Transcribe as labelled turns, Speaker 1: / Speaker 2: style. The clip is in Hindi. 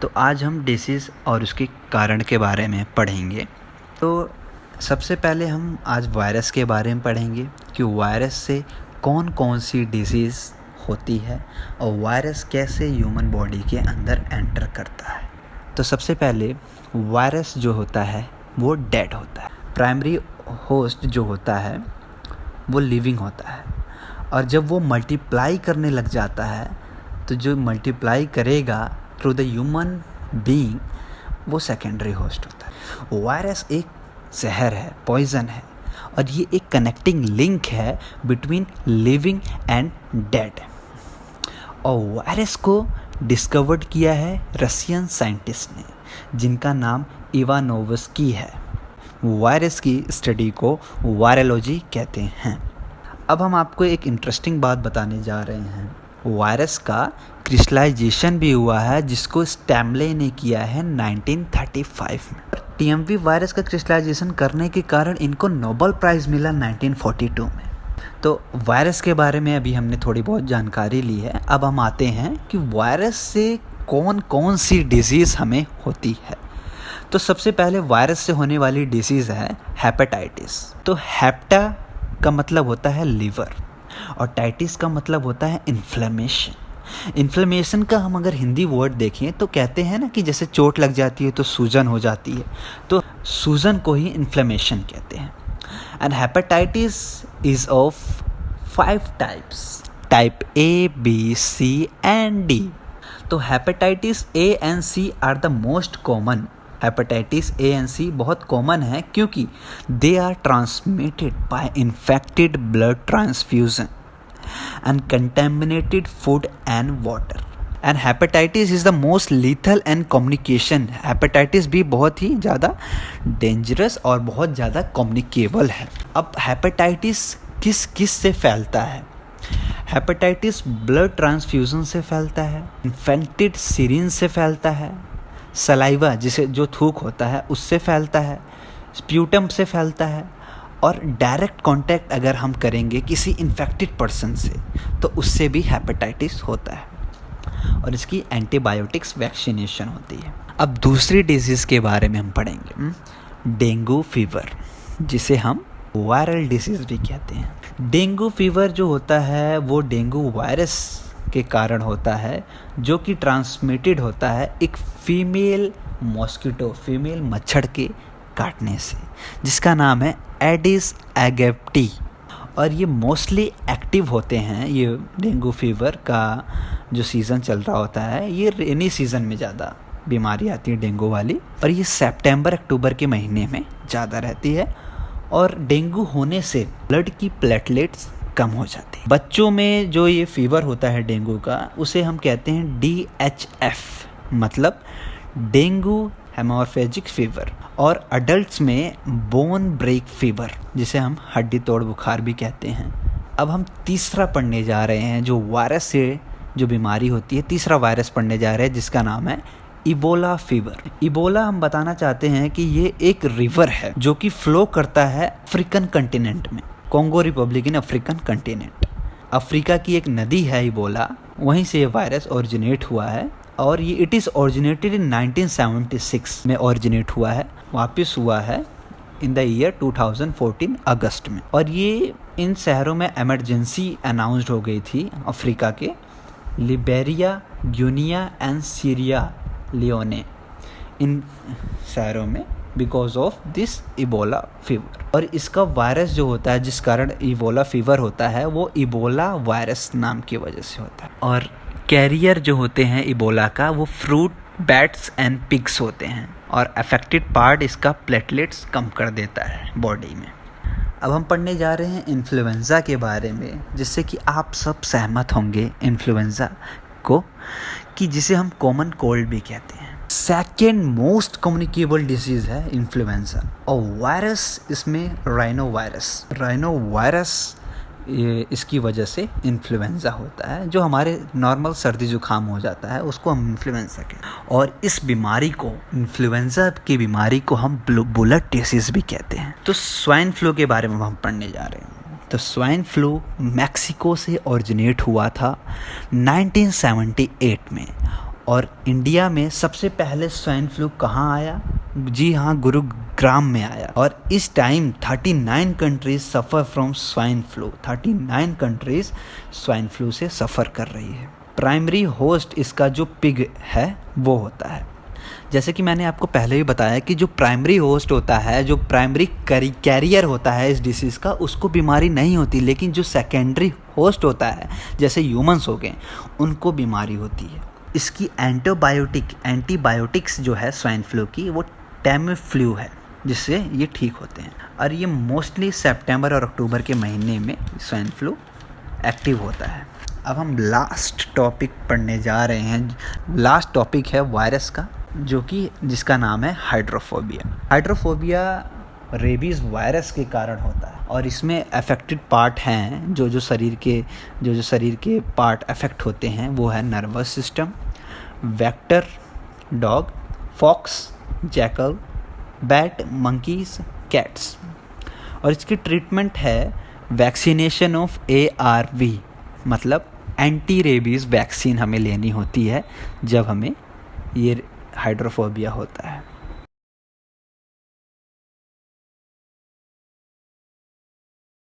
Speaker 1: तो आज हम डिसीज़ और उसके कारण के बारे में पढ़ेंगे। तो सबसे पहले हम आज वायरस के बारे में पढ़ेंगे कि वायरस से कौन कौन सी डिसीज़ होती है और वायरस कैसे ह्यूमन बॉडी के अंदर एंटर करता है। तो सबसे पहले वायरस जो होता है वो डेड होता है। प्राइमरी होस्ट जो होता है वो लिविंग होता है, और जब वो मल्टीप्लाई करने लग जाता है तो जो मल्टीप्लाई करेगा थ्रू द ह्यूमन बीइंग वो सेकेंडरी होस्ट होता है। वायरस एक जहर है, पॉइजन है, और ये एक कनेक्टिंग लिंक है बिटवीन लिविंग एंड डेड। और वायरस को डिस्कवर्ड किया है रशियन साइंटिस्ट ने, जिनका नाम इवानोवस्की है। वायरस की स्टडी को वायरोलॉजी कहते हैं। अब हम आपको एक इंटरेस्टिंग बात बताने जा रहे हैं। वायरस का क्रिस्टलाइजेशन भी हुआ है, जिसको स्टैमले ने किया है 1935 में। टीएमवी वायरस का क्रिस्टलाइजेशन करने के कारण इनको नोबेल प्राइज़ मिला 1942 में। तो वायरस के बारे में अभी हमने थोड़ी बहुत जानकारी ली है। अब हम आते हैं कि वायरस से कौन कौन सी डिजीज़ हमें होती है। तो सबसे पहले वायरस से होने वाली डिसीज़ है हेपेटाइटिस। तो हेप्टा का मतलब होता है लिवर, और टाइटिस का मतलब होता है इन्फ्लेमेशन। इन्फ्लेमेशन का हम अगर हिंदी वर्ड देखें तो कहते हैं ना कि जैसे चोट लग जाती है तो सूजन हो जाती है, तो सूजन को ही इन्फ्लेमेशन कहते हैं। And hepatitis is of 5 types, type A, B, C and D. तो hepatitis A and C are the most common. Hepatitis A and C बहुत कॉमन है क्योंकि they are transmitted by infected blood transfusion and contaminated food and water. And hepatitis is the most lethal and communication. Hepatitis भी बहुत ही ज़्यादा डेंजरस और बहुत ज़्यादा कम्युनिकेबल है। अब हेपेटाइटिस किस किस से फैलता है? हेपेटाइटिस ब्लड ट्रांसफ्यूजन से फैलता है, इन्फेक्टेड सिरिंज से फैलता है, सलाइवा जिसे जो थूक होता है उससे फैलता है, स्प्यूटम से फैलता है, और डायरेक्ट कांटेक्ट अगर हम करेंगे किसी इन्फेक्टेड पर्सन से तो उससे भी हेपेटाइटिस होता है, और इसकी एंटीबायोटिक्स वैक्सीनेशन होती है। अब दूसरी डिजीज़ के बारे में हम पढ़ेंगे, डेंगू फीवर, जिसे हम वायरल डिसीज़ भी कहते हैं। डेंगू फीवर जो होता है वो डेंगू वायरस के कारण होता है, जो कि ट्रांसमिटेड होता है एक फीमेल मॉस्किटो, फीमेल मच्छर के काटने से, जिसका नाम है एडिस एगिप्टी। और ये मोस्टली एक्टिव होते हैं। ये डेंगू फीवर का जो सीज़न चल रहा होता है, ये रेनी सीज़न में ज़्यादा बीमारी आती है डेंगू वाली, और ये सितंबर अक्टूबर के महीने में ज़्यादा रहती है। और डेंगू होने से ब्लड की प्लेटलेट्स कम हो जाती है। बच्चों में जो ये फीवर होता है डेंगू का, उसे हम कहते हैं DHF, मतलब डेंगू हेमोरेजिक फीवर। और अडल्ट्स में बोन ब्रेक फीवर, जिसे हम हड्डी तोड़ बुखार भी कहते हैं। अब हम तीसरा पढ़ने जा रहे हैं, जो वायरस से जो बीमारी होती है, तीसरा वायरस पढ़ने जा रहे हैं जिसका नाम है इबोला फीवर। इबोला हम बताना चाहते हैं कि ये एक रिवर है जो कि फ्लो करता है अफ्रीकन कंटिनेंट में, कॉन्गो रिपब्लिक इन अफ्रीकन कंटिनेंट। अफ्रीका की एक नदी है इबोला, वहीं से ये वायरस ओरिजिनेट हुआ है, और ये इट इज़ ओरिजिनेटेड इन 1976 में ओरिजिनेट हुआ है, वापस हुआ है इन द ईयर 2014 अगस्त में। और ये इन शहरों में इमरजेंसी अनाउंस्ड हो गई थी अफ्रीका के, Liberia, Guinea and Sierra Leone, इन शहरों में, because of this Ebola fever. और इसका वायरस जो होता है जिस कारण इबोला फीवर होता है वो इबोला वायरस नाम की वजह से होता है। और कैरियर जो होते हैं इबोला का वो फ्रूट, बैट्स एंड पिग्स होते हैं, और अफेक्टेड पार्ट इसका प्लेटलेट्स कम कर देता है बॉडी में। अब हम पढ़ने जा रहे हैं इन्फ्लुएंजा के बारे में, जिससे कि आप सब सहमत होंगे इन्फ्लुएंजा को, कि जिसे हम कॉमन कोल्ड भी कहते हैं। सेकेंड मोस्ट कम्युनिकेबल डिजीज़ है इन्फ्लुएंजा, और वायरस इसमें राइनो वायरस इसकी वजह से इन्फ्लुएंजा होता है। जो हमारे नॉर्मल सर्दी जुकाम हो जाता है उसको हम इन्फ्लुएंजा कहते हैं, और इस बीमारी को, इन्फ्लुएंजा की बीमारी को हम बुलेट डिसीज़ भी कहते हैं। तो स्वाइन फ्लू के बारे में हम पढ़ने जा रहे हैं। तो स्वाइन फ्लू मैक्सिको से ओरिजिनेट हुआ था 1978 में, और इंडिया में सबसे पहले स्वाइन फ्लू कहाँ आया? जी हाँ, गुरुग्राम में आया। और इस time 39 countries suffer from swine flu. 39 countries swine flu से सफ़र कर रही है। प्राइमरी होस्ट इसका जो पिग है वो होता है। जैसे कि मैंने आपको पहले भी बताया कि जो प्राइमरी होस्ट होता है, जो प्राइमरी कैरियर होता है इस डिसीज़ का, उसको बीमारी नहीं होती, लेकिन जो सेकेंडरी होस्ट होता है जैसे ह्यूमंस हो गए, उनको बीमारी होती है। इसकी एंटीबायोटिक्स जो है स्वाइन फ्लू की, वो टैमीफ्लू है, जिससे ये ठीक होते हैं। और ये मोस्टली सितंबर और अक्टूबर के महीने में स्वाइन फ्लू एक्टिव होता है। अब हम लास्ट टॉपिक पढ़ने जा रहे हैं। लास्ट टॉपिक है वायरस का, जो कि जिसका नाम है हाइड्रोफोबिया। हाइड्रोफोबिया रेबीज़ वायरस के कारण होता है और इसमें अफेक्टेड पार्ट हैं, जो शरीर के पार्ट अफेक्ट होते हैं वो है nervous system, vector, dog, fox, jackal, bat, monkeys, cats. और इसकी ट्रीटमेंट है वैक्सीनेशन ऑफ ARV, मतलब एंटी रेबीज़ वैक्सीन हमें लेनी होती है जब हमें ये हाइड्रोफोबिया होता है।